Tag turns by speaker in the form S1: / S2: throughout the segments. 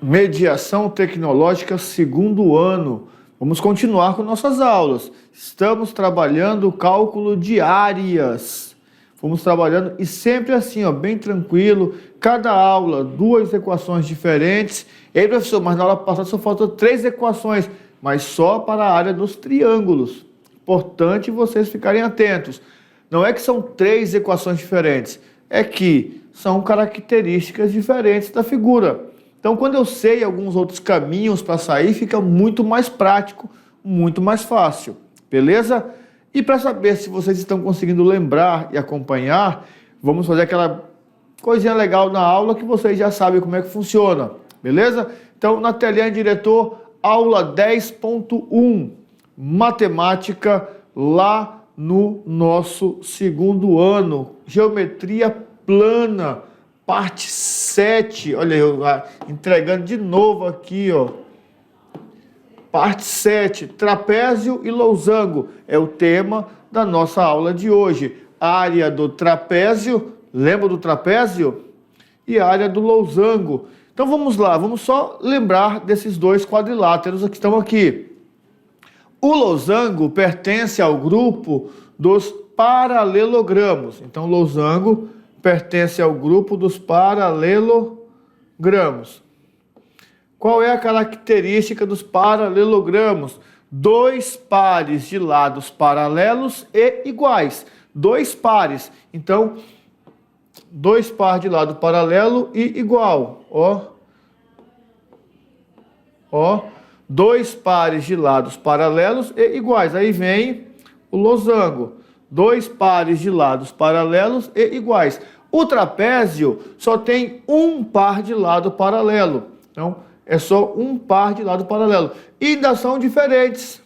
S1: Mediação Tecnológica, segundo ano. Vamos continuar com nossas aulas. Estamos trabalhando o cálculo de áreas. Vamos trabalhando e sempre assim, ó, bem tranquilo. Cada aula, 2 equações diferentes. E aí, professor, mas na aula passada só faltou 3 equações, mas só para a área dos triângulos. Importante vocês ficarem atentos. Não é que são 3 equações diferentes, é que são características diferentes da figura. Então, quando eu sei alguns outros caminhos para sair, fica muito mais prático, muito mais fácil, beleza? E para saber se vocês estão conseguindo lembrar e acompanhar, vamos fazer aquela coisinha legal na aula que vocês já sabem como é que funciona, beleza? Então, na telinha, diretor, aula 10.1, matemática, lá no nosso segundo ano, geometria plana, parte 7, olha eu entregando de novo aqui, ó. Parte 7, trapézio e losango, é o tema da nossa aula de hoje. Área do trapézio, lembra do trapézio? E área do losango. Então vamos lá, vamos só lembrar desses 2 quadriláteros que estão aqui. O losango pertence ao grupo dos paralelogramos. Então, losango pertence ao grupo dos paralelogramos. Qual é a característica dos paralelogramos? 2 pares de lados paralelos e iguais. 2 pares. Então, 2 pares de lado paralelo e igual. Ó. 2 pares de lados paralelos e iguais. Aí vem o losango. 2 pares de lados paralelos e iguais. O trapézio só tem 1 par de lado paralelo. Então, é só 1 par de lado paralelo. E ainda são diferentes.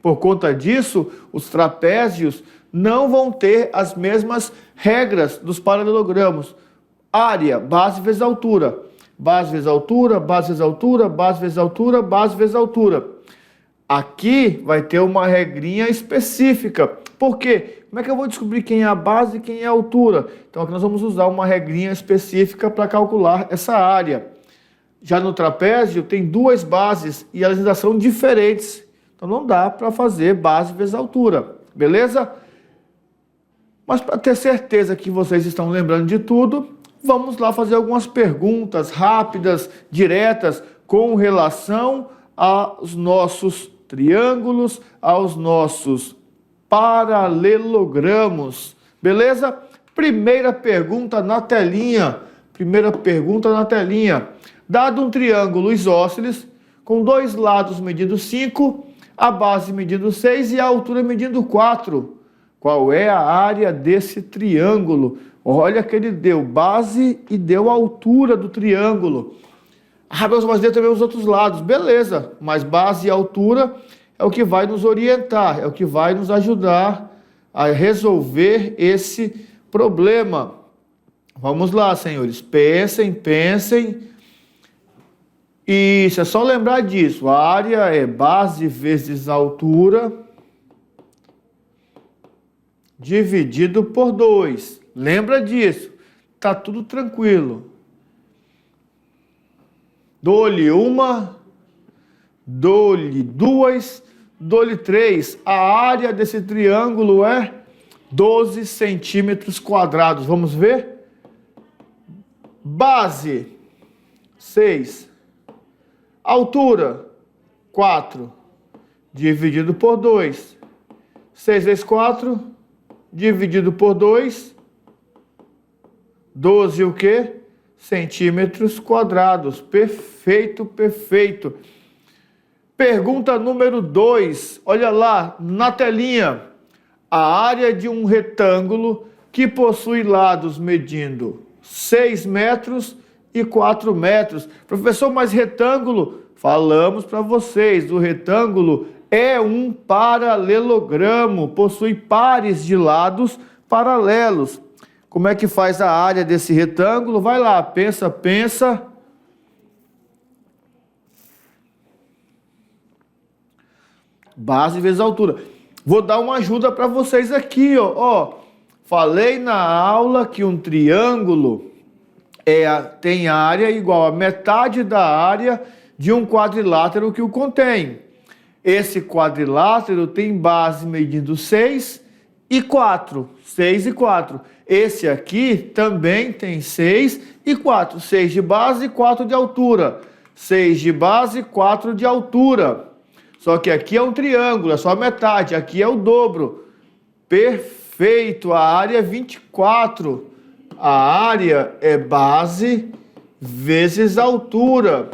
S1: Por conta disso, os trapézios não vão ter as mesmas regras dos paralelogramos. Área, base vezes altura. Base vezes altura, base vezes altura, base vezes altura, base vezes altura. Aqui vai ter uma regrinha específica. Por quê? Como é que eu vou descobrir quem é a base e quem é a altura? Então aqui nós vamos usar uma regrinha específica para calcular essa área. Já no trapézio tem 2 bases e elas ainda são diferentes. Então não dá para fazer base vezes altura, beleza? Mas para ter certeza que vocês estão lembrando de tudo, vamos lá fazer algumas perguntas rápidas, diretas, com relação aos nossos triângulos, aos nossos paralelogramos, beleza? Primeira pergunta na telinha. Dado um triângulo isósceles, com 2 lados medindo 5, a base medindo 6 e a altura medindo 4. Qual é a área desse triângulo? Olha que ele deu base e deu a altura do triângulo. Mas deu também os outros lados. Beleza, mas base e altura é o que vai nos orientar, é o que vai nos ajudar a resolver esse problema. Vamos lá, senhores. Pensem. Isso, é só lembrar disso. A área é base vezes altura dividido por 2. Lembra disso. Tá tudo tranquilo. Dou-lhe 1, dou-lhe 2, dou-lhe 3. A área desse triângulo é 12 centímetros quadrados. Vamos ver? Base, 6. Altura, 4. Dividido por 2. 6 vezes 4, dividido por 2. 12 o quê? Centímetros quadrados. Perfeito. Pergunta número 2. Olha lá, na telinha. A área de um retângulo que possui lados medindo 6 metros e 4 metros. Professor, mas retângulo? Falamos para vocês, o retângulo é um paralelogramo, possui pares de lados paralelos. Como é que faz a área desse retângulo? Vai lá, pensa. Base vezes altura. Vou dar uma ajuda para vocês aqui, ó. Falei na aula que um triângulo tem área igual a metade da área de um quadrilátero que o contém. Esse quadrilátero tem base medindo 6 e 4. 6 e 4. Esse aqui também tem 6 e 4. 6 de base e 4 de altura. 6 de base e 4 de altura. Só que aqui é um triângulo, é só a metade. Aqui é o dobro. Perfeito. A área é 24. A área é base vezes altura.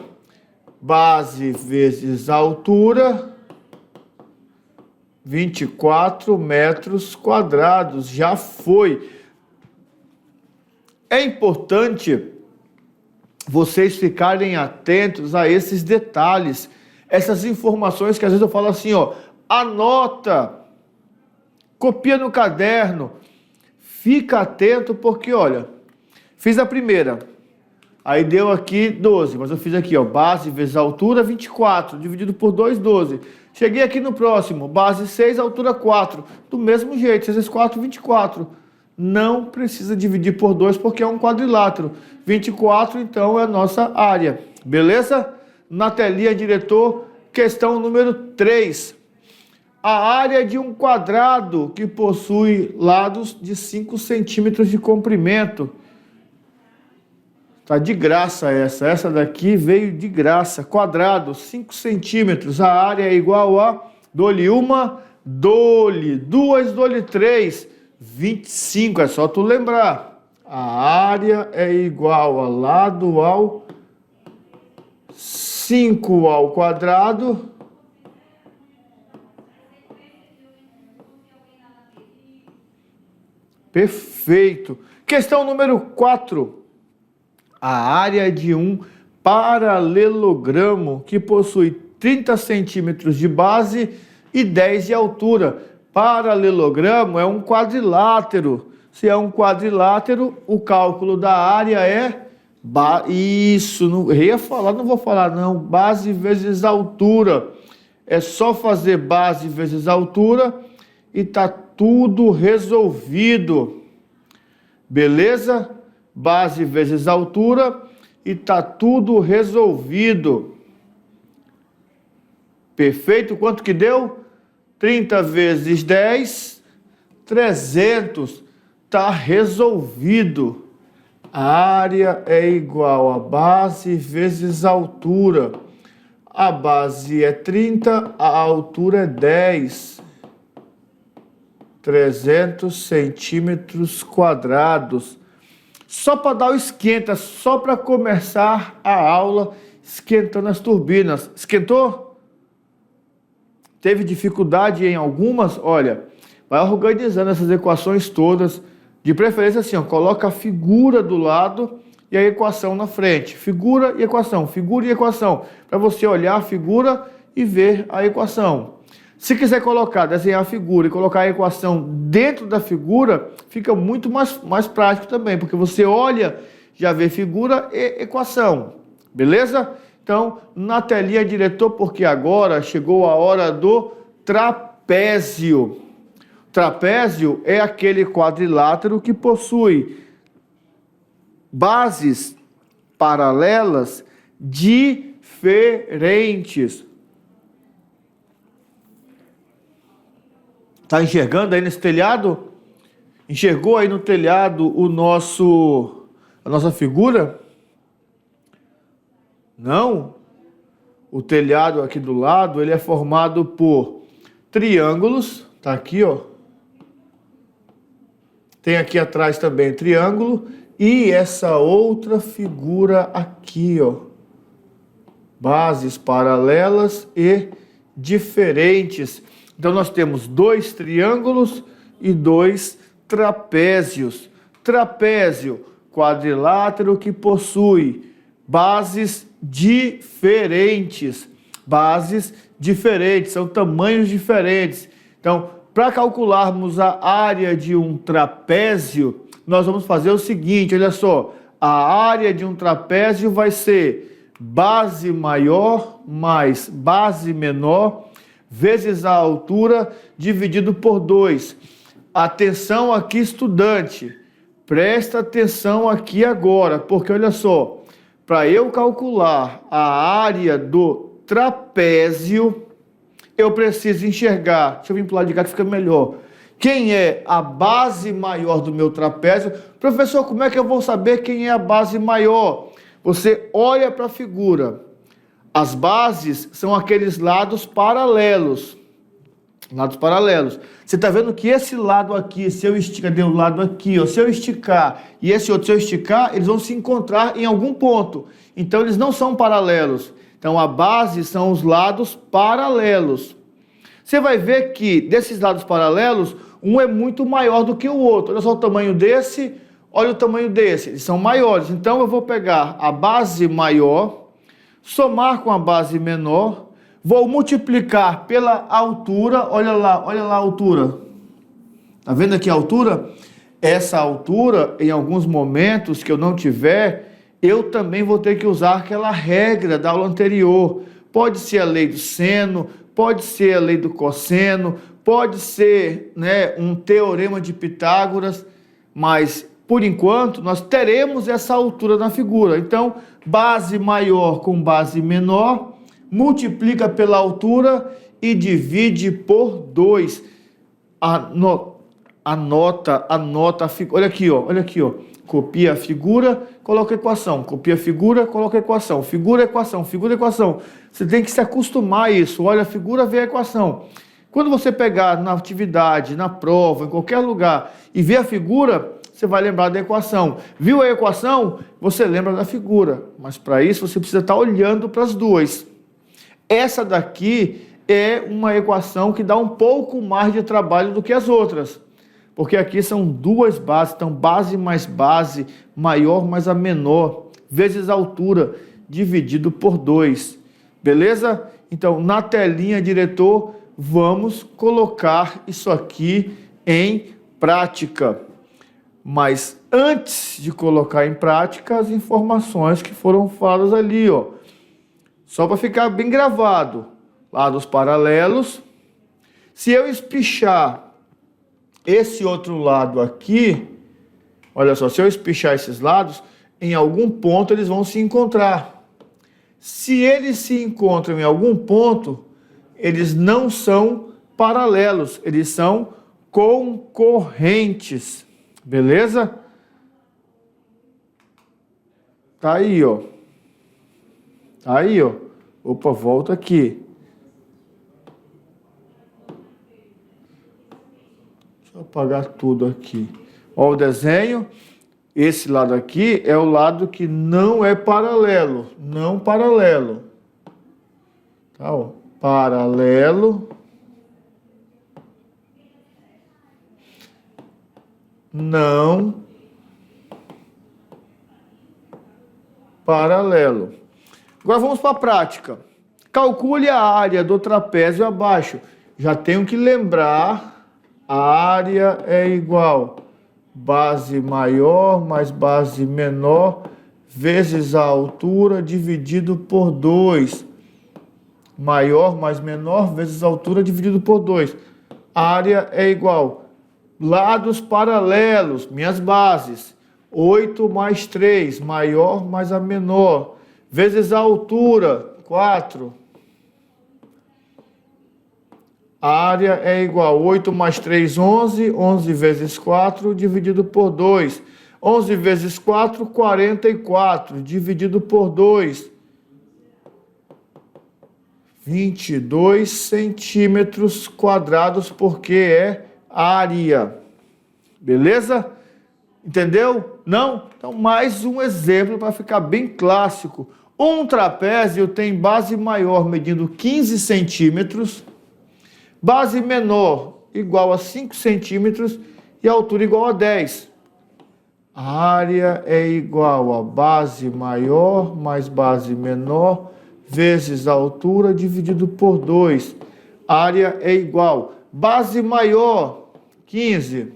S1: Base vezes altura, 24 metros quadrados. Já foi. É importante vocês ficarem atentos a esses detalhes, essas informações que às vezes eu falo assim, ó, anota, copia no caderno, fica atento porque, olha, fiz a primeira, aí deu aqui 12, mas eu fiz aqui, ó, base vezes altura 24, dividido por 2, 12. Cheguei aqui no próximo, base 6, altura 4, do mesmo jeito, 6 vezes 4, 24. Não precisa dividir por 2 porque é um quadrilátero. 24, então, é a nossa área. Beleza? Na telinha, diretor, questão número 3. A área de um quadrado que possui lados de 5 centímetros de comprimento. Tá de graça essa. Essa daqui veio de graça. Quadrado, 5 centímetros. A área é igual a... Dou-lhe uma, dou-lhe duas, dou-lhe três. 25, é só tu lembrar. A área é igual a lado ao 5 ao quadrado perfeito. Questão número 4. A área de um paralelogramo que possui 30 centímetros de base e 10 de altura. Paralelogramo é um quadrilátero. Se é um quadrilátero, o cálculo da área é... Isso, não ia falar, não vou falar não. Base vezes altura. É só fazer base vezes altura e tá tudo resolvido. Beleza? Base vezes altura e tá tudo resolvido. Perfeito? Quanto que deu? 30 vezes 10, 300. Tá resolvido. A área é igual a base vezes altura. A base é 30, a altura é 10. 300 centímetros quadrados. Só para dar o esquenta, só para começar a aula esquentando as turbinas. Esquentou? Teve dificuldade em algumas? Olha, vai organizando essas equações todas. De preferência assim, ó, coloca a figura do lado e a equação na frente. Figura e equação, para você olhar a figura e ver a equação. Se quiser desenhar a figura e colocar a equação dentro da figura, fica muito mais prático também, porque você olha, já vê figura e equação. Beleza? Então, na telinha, diretor, porque agora chegou a hora do trapézio. Trapézio é aquele quadrilátero que possui bases paralelas diferentes. Está enxergando aí nesse telhado? Enxergou aí no telhado a nossa figura? Não? O telhado aqui do lado, ele é formado por triângulos, tá aqui, ó. Tem aqui atrás também triângulo e essa outra figura aqui, ó. Bases paralelas e diferentes. Então nós temos 2 triângulos e 2 trapézios. Trapézio, quadrilátero que possui bases diferentes. Bases diferentes, são tamanhos diferentes. Então, para calcularmos a área de um trapézio, nós vamos fazer o seguinte, olha só. A área de um trapézio vai ser base maior mais base menor vezes a altura dividido por 2. Atenção aqui, estudante. Presta atenção aqui agora, porque olha só, para eu calcular a área do trapézio, eu preciso enxergar, deixa eu vir para o lado de cá que fica melhor, quem é a base maior do meu trapézio. Professor, como é que eu vou saber quem é a base maior? Você olha para a figura. As bases são aqueles lados paralelos. Lados paralelos. Você está vendo que esse lado aqui, se eu esticar, deu o lado aqui, ó, se eu esticar e esse outro, se eu esticar, eles vão se encontrar em algum ponto. Então, eles não são paralelos. Então, a base são os lados paralelos. Você vai ver que desses lados paralelos, um é muito maior do que o outro. Olha só o tamanho desse, olha o tamanho desse. Eles são maiores. Então, eu vou pegar a base maior, somar com a base menor, vou multiplicar pela altura. Olha lá a altura. Tá vendo aqui a altura? Essa altura, em alguns momentos que eu não tiver, eu também vou ter que usar aquela regra da aula anterior. Pode ser a lei do seno, pode ser a lei do cosseno, pode ser, né, um teorema de Pitágoras, mas por enquanto nós teremos essa altura na figura. Então, base maior com base menor, multiplica pela altura e divide por 2. Anota a figura. Olha aqui, ó. Copia a figura, coloca a equação. Copia a figura, coloca a equação. Figura, equação, figura, equação. Você tem que se acostumar a isso. Olha a figura, vê a equação. Quando você pegar na atividade, na prova, em qualquer lugar, e ver a figura, você vai lembrar da equação. Viu a equação? Você lembra da figura. Mas para isso você precisa estar olhando para as duas. Essa daqui é uma equação que dá um pouco mais de trabalho do que as outras. Porque aqui são duas bases, então base mais base, maior mais a menor, vezes a altura, dividido por 2. Beleza? Então, na telinha, diretor, vamos colocar isso aqui em prática. Mas antes de colocar em prática as informações que foram faladas ali, ó. Só para ficar bem gravado. Lados paralelos. Se eu espichar esse outro lado aqui, olha só, se eu espichar esses lados, em algum ponto eles vão se encontrar. Se eles se encontram em algum ponto, eles não são paralelos, eles são concorrentes. Beleza? Tá aí, ó. Tá aí, ó. Opa, volta aqui. Deixa eu apagar tudo aqui. Ó, o desenho. Esse lado aqui é o lado que não é paralelo. Não paralelo. Tá, ó. Paralelo. Não paralelo. Agora vamos para a prática. Calcule a área do trapézio abaixo. Já tenho que lembrar, a área é igual base maior mais base menor vezes a altura dividido por 2. Maior mais menor vezes a altura dividido por 2. A área é igual lados paralelos, minhas bases, 8 mais 3, maior mais a menor, vezes a altura, 4. A área é igual 8 mais 3, 11, 11 vezes 4, dividido por 2. 11 vezes 4, 44, dividido por 2. 22 centímetros quadrados, porque é área. Beleza? Entendeu? Não? Então, mais um exemplo para ficar bem clássico. Um trapézio tem base maior medindo 15 centímetros, base menor igual a 5 centímetros e altura igual a 10. A área é igual a base maior mais base menor vezes a altura dividido por 2. A área é igual base maior, 15.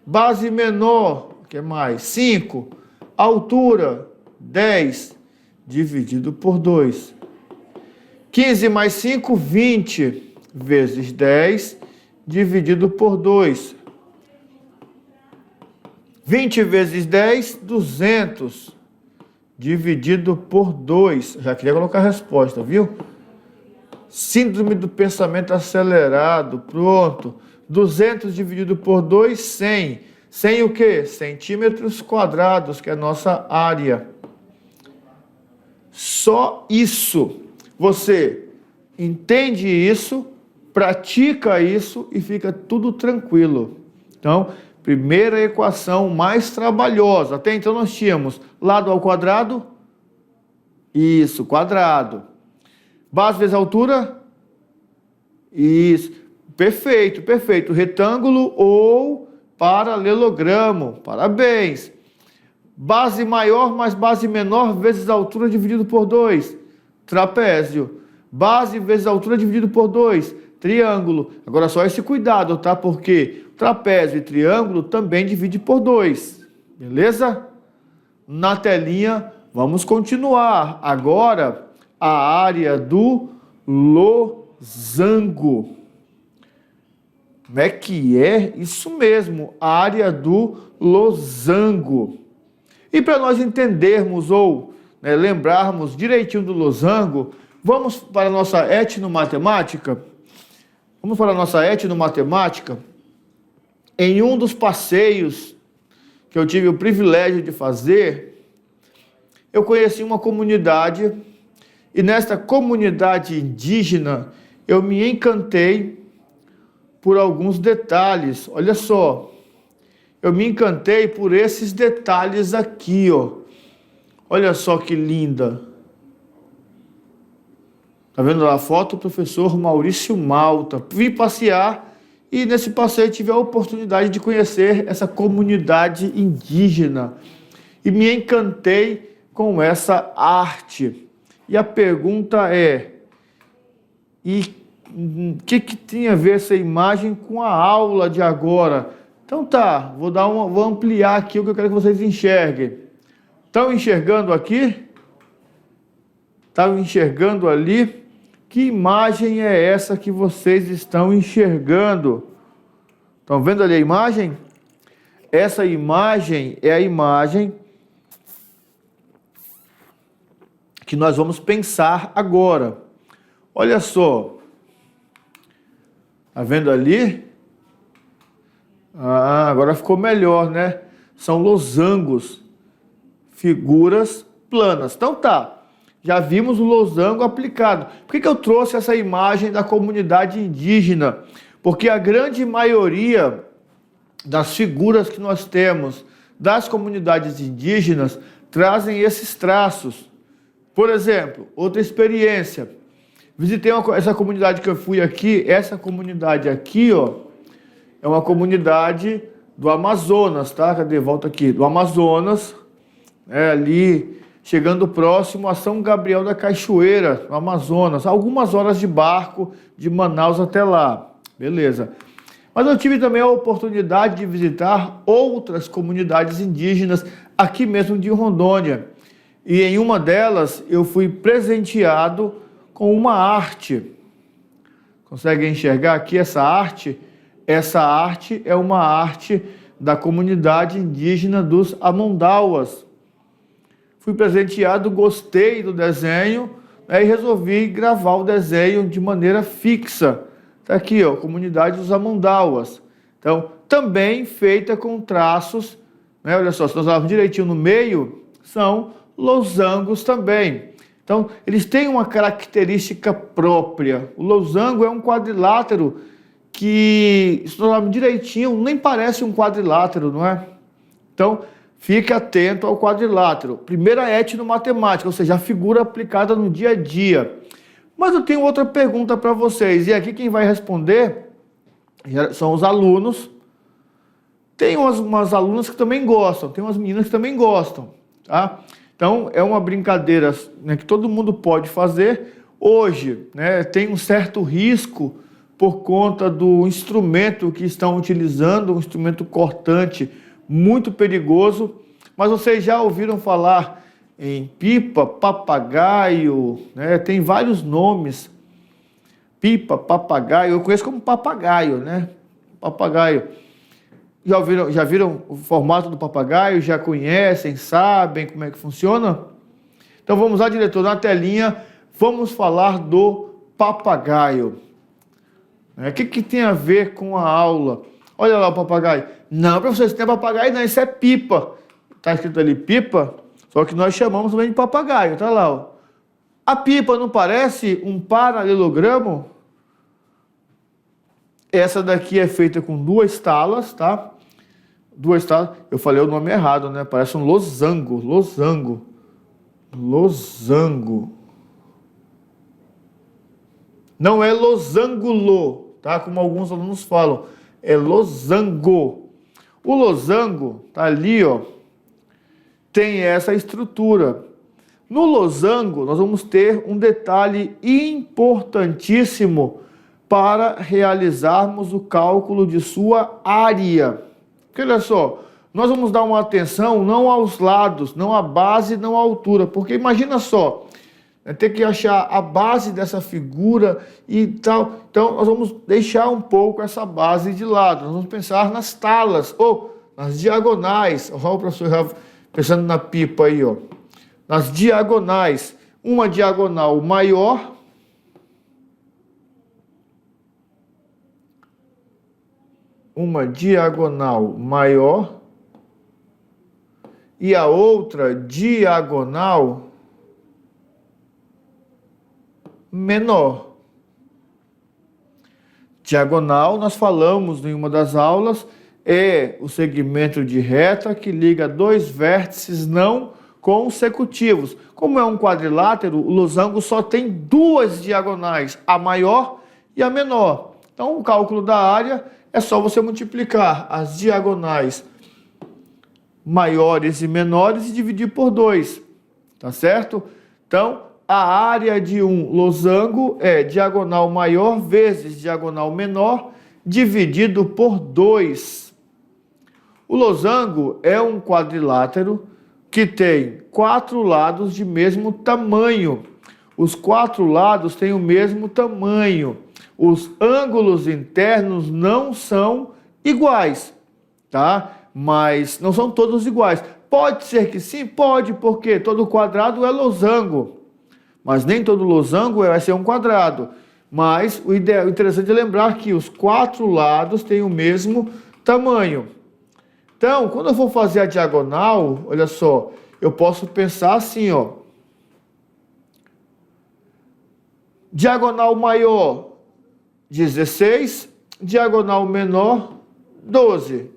S1: Base menor, o que mais? 5. Altura, 10. Dividido por 2. 15 mais 5, 20. Vezes 10, dividido por 2. 20 vezes 10, 200. Dividido por 2. Já queria colocar a resposta, viu? Síndrome do pensamento acelerado. Pronto. 200 dividido por 2, 100. 100 o quê? Centímetros quadrados, que é a nossa área. Só isso. Você entende isso, pratica isso e fica tudo tranquilo. Então, primeira equação mais trabalhosa. Até então nós tínhamos lado ao quadrado. Isso, quadrado. Base vezes altura. Isso. Perfeito, perfeito. Retângulo ou paralelogramo. Parabéns. Base maior mais base menor vezes altura dividido por 2. Trapézio. Base vezes altura dividido por 2. Triângulo. Agora só esse cuidado, tá? Porque trapézio e triângulo também divide por 2. Beleza? Na telinha, vamos continuar. Agora, a área do losango. Como é que é? Isso mesmo, a área do losango. E para nós entendermos ou lembrarmos direitinho do losango, vamos para a nossa etnomatemática? Vamos para a nossa etnomatemática? Em um dos passeios que eu tive o privilégio de fazer, eu conheci uma comunidade e nesta comunidade indígena eu me encantei por alguns detalhes. Olha só, eu me encantei por esses detalhes aqui, ó. Olha só que linda. Tá vendo a foto? O professor Maurício Malta. Vim passear e nesse passeio tive a oportunidade de conhecer essa comunidade indígena. E me encantei com essa arte. E a pergunta é, o que tem a ver essa imagem com a aula de agora? Então tá, vou ampliar aqui o que eu quero que vocês enxerguem. Estão enxergando aqui? Estão enxergando ali? Que imagem é essa que vocês estão enxergando? Estão vendo ali a imagem? Essa imagem é a imagem que nós vamos pensar agora. Olha só. Está vendo ali? Ah, agora ficou melhor, né? São losangos, figuras planas. Então tá, já vimos o losango aplicado. Por que eu trouxe essa imagem da comunidade indígena? Porque a grande maioria das figuras que nós temos das comunidades indígenas trazem esses traços. Por exemplo, outra experiência. Visitei essa comunidade que eu fui aqui. Essa comunidade aqui, ó, é uma comunidade do Amazonas, tá? Cadê? Volta aqui. Do Amazonas, ali chegando próximo a São Gabriel da Cachoeira, no Amazonas. Algumas horas de barco de Manaus até lá. Beleza. Mas eu tive também a oportunidade de visitar outras comunidades indígenas aqui mesmo de Rondônia. E em uma delas eu fui presenteado com uma arte. Consegue enxergar aqui essa arte? Essa arte é uma arte da comunidade indígena dos Amondauas. Fui presenteado, gostei do desenho, e resolvi gravar o desenho de maneira fixa. Está aqui, ó, comunidade dos Amondauas. Então, também feita com traços, né? Olha só, se nós olharmos direitinho no meio, são losangos também. Então, eles têm uma característica própria. O losango é um quadrilátero que, se nós olharmos direitinho, nem parece um quadrilátero, não é? Então, fique atento ao quadrilátero. Primeira etnomatemática, ou seja, a figura aplicada no dia a dia. Mas eu tenho outra pergunta para vocês, e aqui quem vai responder são os alunos. Tem umas alunas que também gostam, tem umas meninas que também gostam, tá? Então, é uma brincadeira, né, que todo mundo pode fazer. Hoje, né, tem um certo risco por conta do instrumento que estão utilizando, um instrumento cortante muito perigoso. Mas vocês já ouviram falar em pipa, papagaio, né? Tem vários nomes. Pipa, papagaio, eu conheço como papagaio, né? Papagaio. Já viram o formato do papagaio? Já conhecem, sabem como é que funciona? Então vamos lá, diretor, na telinha, vamos falar do papagaio. O que tem a ver com a aula? Olha lá o papagaio. Não, professor, isso não é papagaio, não, isso é pipa. Está escrito ali pipa, só que nós chamamos também de papagaio, tá lá, ó. A pipa não parece um paralelogramo? Essa daqui é feita com duas talas, tá? Duas talas. Eu falei o nome errado, né? Parece um losango. Losango. Losango. Não é losangulo, tá? Como alguns alunos falam. É losango. O losango tá ali, ó. Tem essa estrutura. No losango, nós vamos ter um detalhe importantíssimo para realizarmos o cálculo de sua área. Porque olha só, nós vamos dar uma atenção não aos lados, não à base, não à altura. Porque imagina só, ter que achar a base dessa figura e tal. Então, nós vamos deixar um pouco essa base de lado. Nós vamos pensar nas talas ou nas diagonais. Olha o professor já pensando na pipa aí, ó. Nas diagonais, uma diagonal maior e a outra diagonal menor. Diagonal, nós falamos em uma das aulas, é o segmento de reta que liga dois vértices não consecutivos. Como é um quadrilátero, o losango só tem duas diagonais, a maior e a menor. Então, o cálculo da área é só você multiplicar as diagonais maiores e menores e dividir por 2, tá certo? Então, a área de um losango é diagonal maior vezes diagonal menor dividido por 2. O losango é um quadrilátero que tem 4 lados de mesmo tamanho. Os 4 lados têm o mesmo tamanho. Os ângulos internos não são iguais, tá? Mas não são todos iguais. Pode ser que sim? Pode, porque todo quadrado é losango. Mas nem todo losango vai ser um quadrado. Mas o interessante é lembrar que os 4 lados têm o mesmo tamanho. Então, quando eu for fazer a diagonal, olha só, eu posso pensar assim, ó. Diagonal maior, 16. Diagonal menor, 12.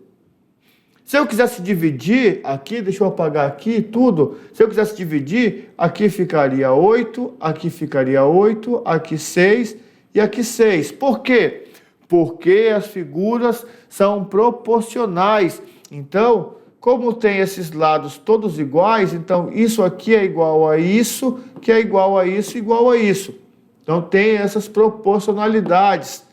S1: Se eu quisesse dividir aqui, deixa eu apagar aqui tudo. Se eu quisesse dividir, aqui ficaria 8, aqui ficaria 8, aqui 6 e aqui 6. Por quê? Porque as figuras são proporcionais. Então, como tem esses lados todos iguais, então isso aqui é igual a isso, que é igual a isso, igual a isso. Então tem essas proporcionalidades,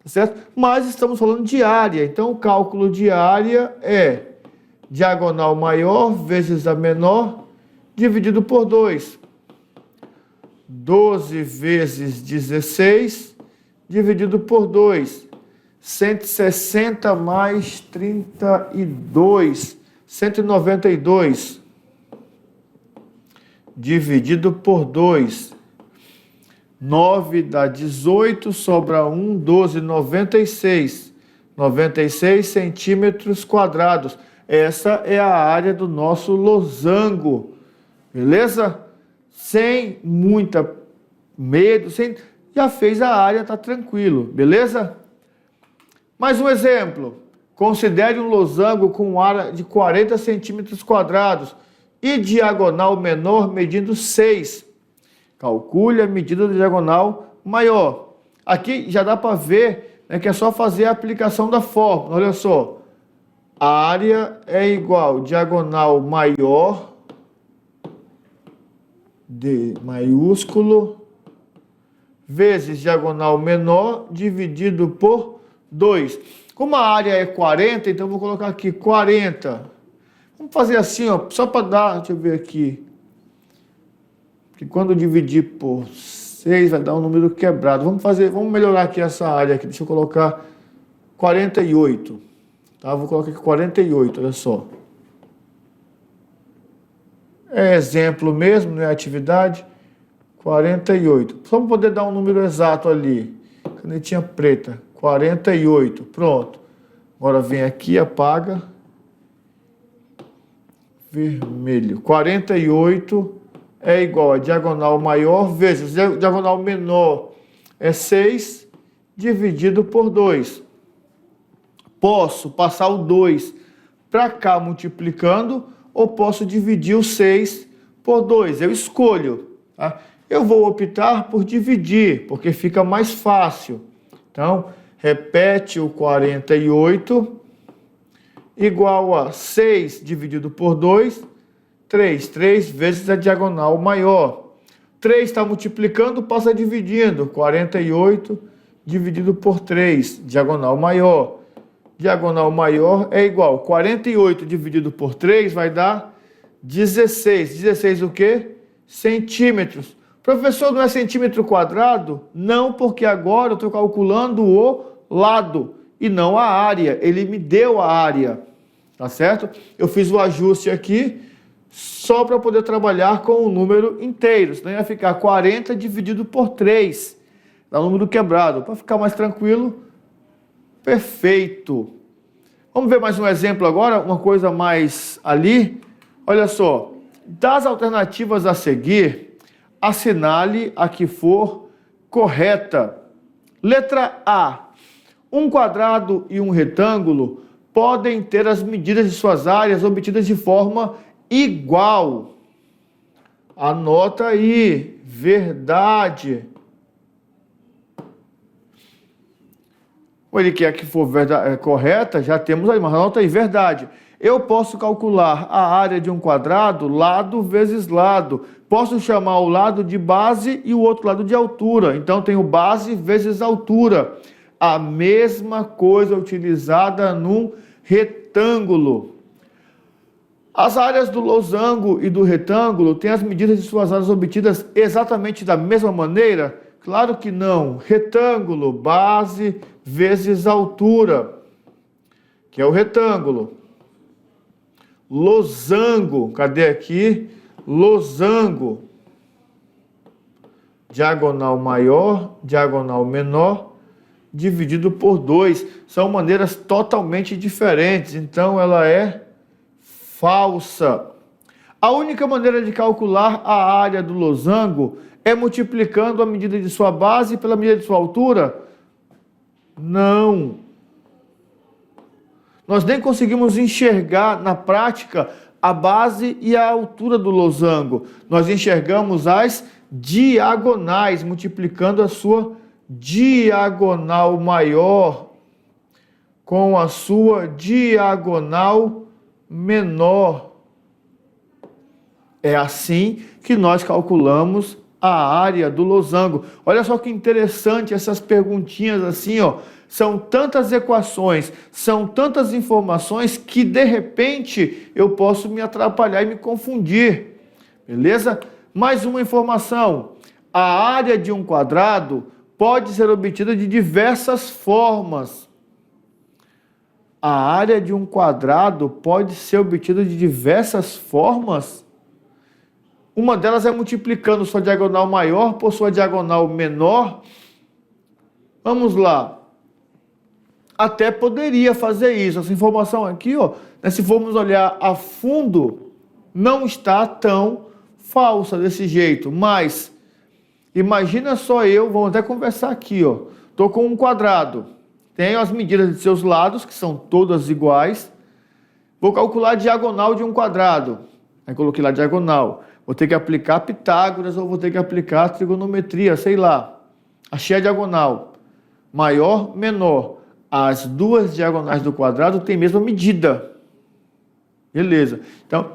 S1: tá certo? Mas estamos falando de área, então o cálculo de área é diagonal maior vezes a menor dividido por 2. 12 vezes 16 dividido por 2. 160 mais 32, 192, dividido por 2. 9 dá 18, sobra 1, 12, 96. 96 centímetros quadrados. Essa é a área do nosso losango, beleza? Sem muita medo, já fez a área, tá tranquilo, beleza? Mais um exemplo, considere um losango com área de 40 centímetros quadrados e diagonal menor medindo 6. Calcule a medida da diagonal maior. Aqui já dá para ver, né, que é só fazer a aplicação da fórmula. Olha só, a área é igual diagonal maior de maiúsculo vezes diagonal menor dividido por 2. Como a área é 40, então eu vou colocar aqui 40. Vamos fazer assim, ó, só para dar, deixa eu ver aqui. Porque quando eu dividir por 6 vai dar um número quebrado. Vamos melhorar aqui essa área aqui. Deixa eu colocar 48. Tá? Vou colocar aqui 48, olha só. É exemplo mesmo, né? Atividade 48. Só para poder dar um número exato ali. Canetinha preta. 48. Pronto. Agora vem aqui, apaga. Vermelho. 48 é igual a diagonal maior vezes diagonal menor é 6 dividido por 2. Posso passar o 2 para cá multiplicando ou posso dividir o 6 por 2. Eu escolho. Tá? Eu vou optar por dividir, porque fica mais fácil. Então, repete o 48 igual a 6 dividido por 2, 3. 3 vezes a diagonal maior. 3 está multiplicando, passa dividindo. 48 dividido por 3, diagonal maior. Diagonal maior é igual. 48 dividido por 3 vai dar 16. 16 o quê? Centímetros. Professor, não é centímetro quadrado? Não, porque agora eu estou calculando o lado e não a área. Ele me deu a área, tá certo? Eu fiz o ajuste aqui só para poder trabalhar com o número inteiro. Senão ia ficar 40 dividido por 3. Dá um número quebrado. Para ficar mais tranquilo, perfeito. Vamos ver mais um exemplo agora, uma coisa mais ali. Olha só, das alternativas a seguir, assinale a que for correta. Letra A. Um quadrado e um retângulo podem ter as medidas de suas áreas obtidas de forma igual. Anota aí, verdade. Ou ele quer que for correta, já temos aí, mas anota aí, verdade. Eu posso calcular a área de um quadrado, lado vezes lado. Posso chamar o lado de base e o outro lado de altura. Então, tenho base vezes altura. A mesma coisa utilizada num retângulo. As áreas do losango e do retângulo têm as medidas de suas áreas obtidas exatamente da mesma maneira? Claro que não. Retângulo, base vezes altura, que é o retângulo. Losango, cadê aqui? Losango. Diagonal maior, diagonal menor, dividido por 2. São maneiras totalmente diferentes, então ela é falsa. A única maneira de calcular a área do losango é multiplicando a medida de sua base pela medida de sua altura? Não. Nós nem conseguimos enxergar na prática a base e a altura do losango. Nós enxergamos as diagonais, multiplicando a sua diagonal maior com a sua diagonal menor. É assim que nós calculamos a área do losango. Olha só que interessante essas perguntinhas assim, ó. São tantas equações, são tantas informações que de repente eu posso me atrapalhar e me confundir. Beleza? Mais uma informação. A área de um quadrado pode ser obtida de diversas formas. A área de um quadrado pode ser obtida de diversas formas. Uma delas é multiplicando sua diagonal maior por sua diagonal menor. Vamos lá. Até poderia fazer isso. Essa informação aqui, ó, né, se formos olhar a fundo, não está tão falsa desse jeito. Mas, imagina só vamos até conversar aqui, ó. Estou com um quadrado. Tenho as medidas de seus lados, que são todas iguais. Vou calcular a diagonal de um quadrado. Aí coloquei lá diagonal. Vou ter que aplicar Pitágoras ou vou ter que aplicar trigonometria, sei lá. Achei a diagonal. Maior, menor. As duas diagonais do quadrado têm a mesma medida. Beleza. Então,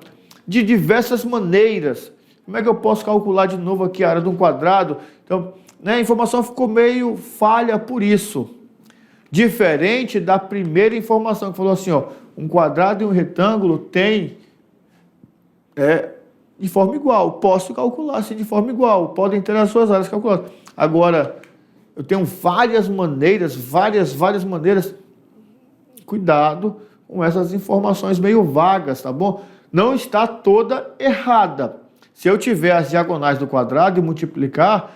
S1: de diversas maneiras. Como é que eu posso calcular de novo aqui a área de um quadrado? Então, né, a informação ficou meio falha por isso. Diferente da primeira informação que falou assim, ó, um quadrado e um retângulo têm de forma igual. Posso calcular assim de forma igual. Podem ter as suas áreas calculadas. Agora, eu tenho várias maneiras, várias maneiras. Cuidado com essas informações meio vagas, tá bom? Não está toda errada. Se eu tiver as diagonais do quadrado e multiplicar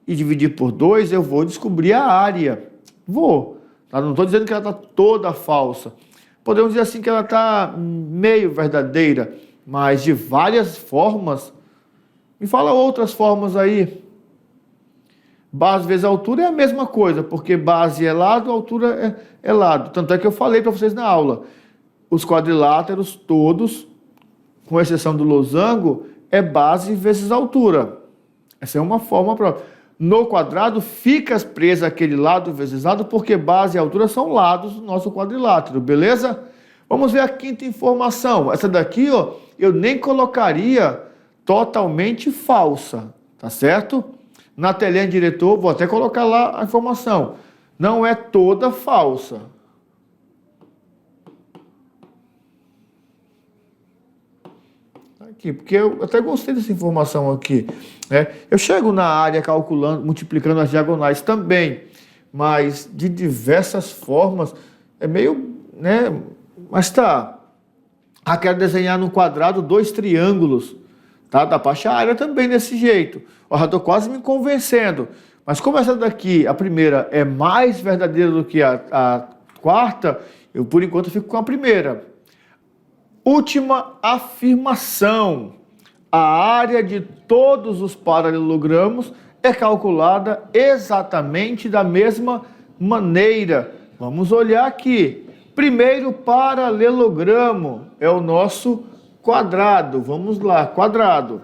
S1: e dividir por 2, eu vou descobrir a área. Vou. Tá? Não estou dizendo que ela está toda falsa. Podemos dizer assim que ela está meio verdadeira, mas de várias formas. Me fala outras formas aí. Base vezes altura é a mesma coisa, porque base é lado, altura é lado. Tanto é que eu falei para vocês na aula. Os quadriláteros todos, com exceção do losango, é base vezes altura. Essa é uma forma própria. No quadrado fica presa aquele lado vezes lado, porque base e altura são lados do nosso quadrilátero, beleza? Vamos ver a quinta informação. Essa daqui, ó, eu nem colocaria totalmente falsa, tá certo? Na telinha de diretor, vou até colocar lá a informação. Não é toda falsa. Aqui, porque eu até gostei dessa informação aqui. Né? Eu chego na área calculando, multiplicando as diagonais também, mas de diversas formas, é meio, né? Mas tá. Quero desenhar no quadrado 2 triângulos. Tá? Dá para achar a área também desse jeito. Eu já estou quase me convencendo. Mas como essa daqui, a primeira, é mais verdadeira do que a quarta, eu por enquanto fico com a primeira. Última afirmação. A área de todos os paralelogramos é calculada exatamente da mesma maneira. Vamos olhar aqui. Primeiro paralelogramo é o nosso quadrado. Vamos lá, quadrado.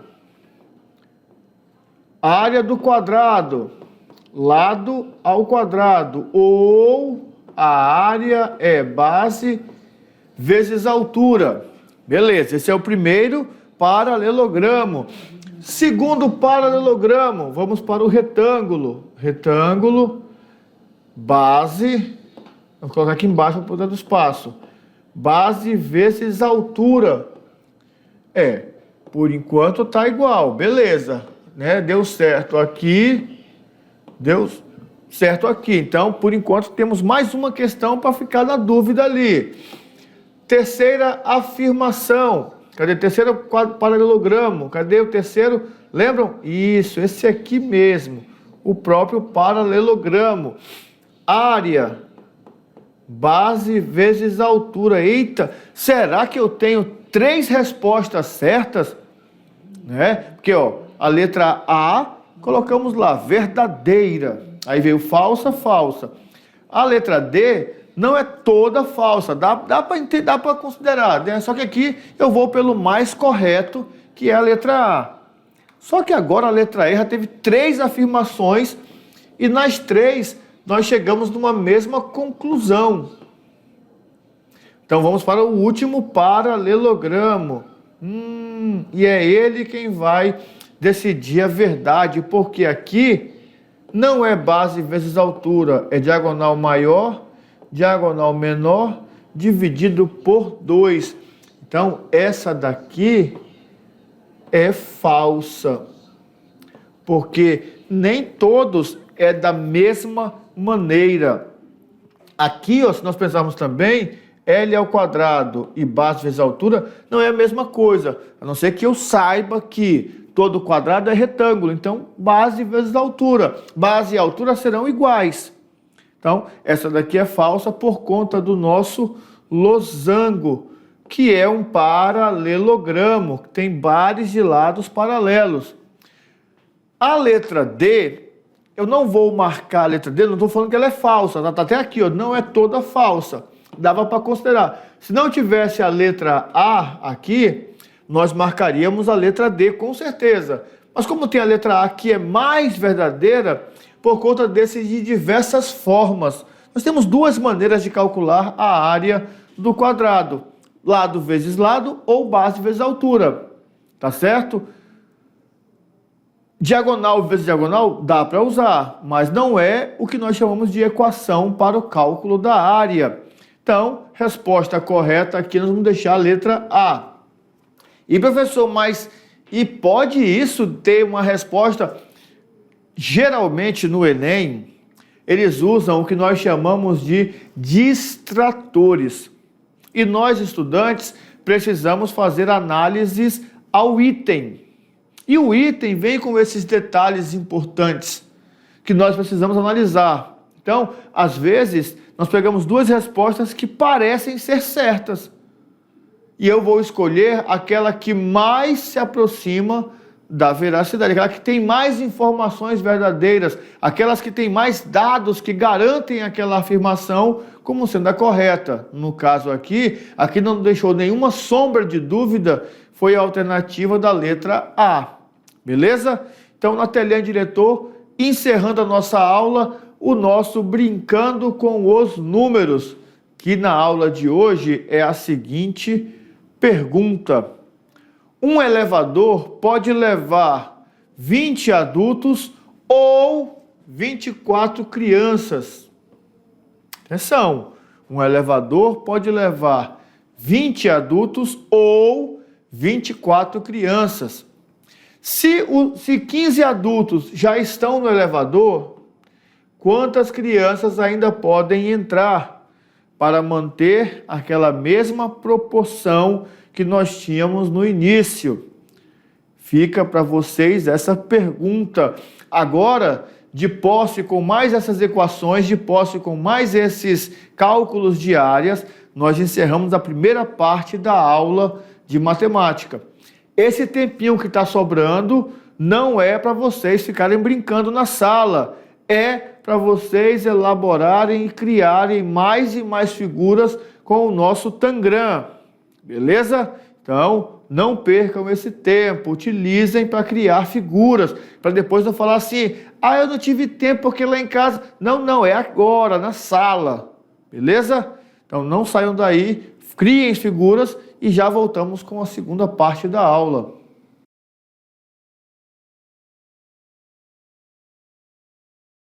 S1: Área do quadrado, lado ao quadrado, ou a área é base vezes altura. Beleza, esse é o primeiro paralelogramo. Segundo paralelogramo, vamos para o retângulo. Retângulo, base, vou colocar aqui embaixo para poder do espaço. Base vezes altura. Por enquanto está igual, beleza. Né? Deu certo aqui, deu certo aqui. Então, por enquanto, temos mais uma questão para ficar na dúvida ali. Terceira afirmação. Cadê o terceiro paralelogramo? Cadê o terceiro? Lembram? Isso, esse aqui mesmo. O próprio paralelogramo. Área, base vezes altura. Eita, será que eu tenho 3 respostas certas? Né? Porque, ó, a letra A, colocamos lá, verdadeira. Aí veio falsa, falsa. A letra D não é toda falsa, dá para considerar, né? Só que aqui eu vou pelo mais correto, que é a letra A. Só que agora a letra E já teve 3 afirmações e nas 3 nós chegamos numa mesma conclusão. Então vamos para o último paralelogramo. E é ele quem vai decidir a verdade, porque aqui não é base vezes altura, é diagonal maior, diagonal menor, dividido por 2. Então, essa daqui é falsa, porque nem todos é da mesma maneira. Aqui, ó, se nós pensarmos também, L ao quadrado e base vezes altura não é a mesma coisa, a não ser que eu saiba que todo quadrado é retângulo, então base vezes altura. Base e altura serão iguais. Então, essa daqui é falsa por conta do nosso losango, que é um paralelogramo, que tem bares de lados paralelos. A letra D, eu não vou marcar a letra D, não estou falando que ela é falsa, tá até aqui, ó, não é toda falsa. Dava para considerar. Se não tivesse a letra A aqui, nós marcaríamos a letra D com certeza. Mas como tem a letra A que é mais verdadeira, por conta desses de diversas formas. Nós temos 2 maneiras de calcular a área do quadrado. Lado vezes lado ou base vezes altura. Tá certo? Diagonal vezes diagonal dá para usar, mas não é o que nós chamamos de equação para o cálculo da área. Então, resposta correta aqui nós vamos deixar a letra A. E professor, mas pode isso ter uma resposta? Geralmente no Enem, eles usam o que nós chamamos de distratores. E nós, estudantes, precisamos fazer análises ao item. E o item vem com esses detalhes importantes que nós precisamos analisar. Então, às vezes, nós pegamos duas respostas que parecem ser certas. E eu vou escolher aquela que mais se aproxima da veracidade, aquela que tem mais informações verdadeiras, aquelas que têm mais dados que garantem aquela afirmação como sendo a correta. No caso aqui não deixou nenhuma sombra de dúvida, foi a alternativa da letra A. Beleza? Então, na telinha, diretor, encerrando a nossa aula, o nosso Brincando com os Números, que na aula de hoje é a seguinte pergunta: um elevador pode levar 20 adultos ou 24 crianças? Atenção, um elevador pode levar 20 adultos ou 24 crianças. Se 15 adultos já estão no elevador, quantas crianças ainda podem entrar para manter aquela mesma proporção que nós tínhamos no início? Fica para vocês essa pergunta. Agora, de posse com mais essas equações, de posse com mais esses cálculos de áreas, nós encerramos a primeira parte da aula de matemática. Esse tempinho que está sobrando não é para vocês ficarem brincando na sala, é para vocês elaborarem e criarem mais e mais figuras com o nosso Tangram, beleza? Então, não percam esse tempo, utilizem para criar figuras, para depois não falar assim, eu não tive tempo porque lá em casa... Não, é agora, na sala, beleza? Então, não saiam daí, criem figuras e já voltamos com a segunda parte da aula.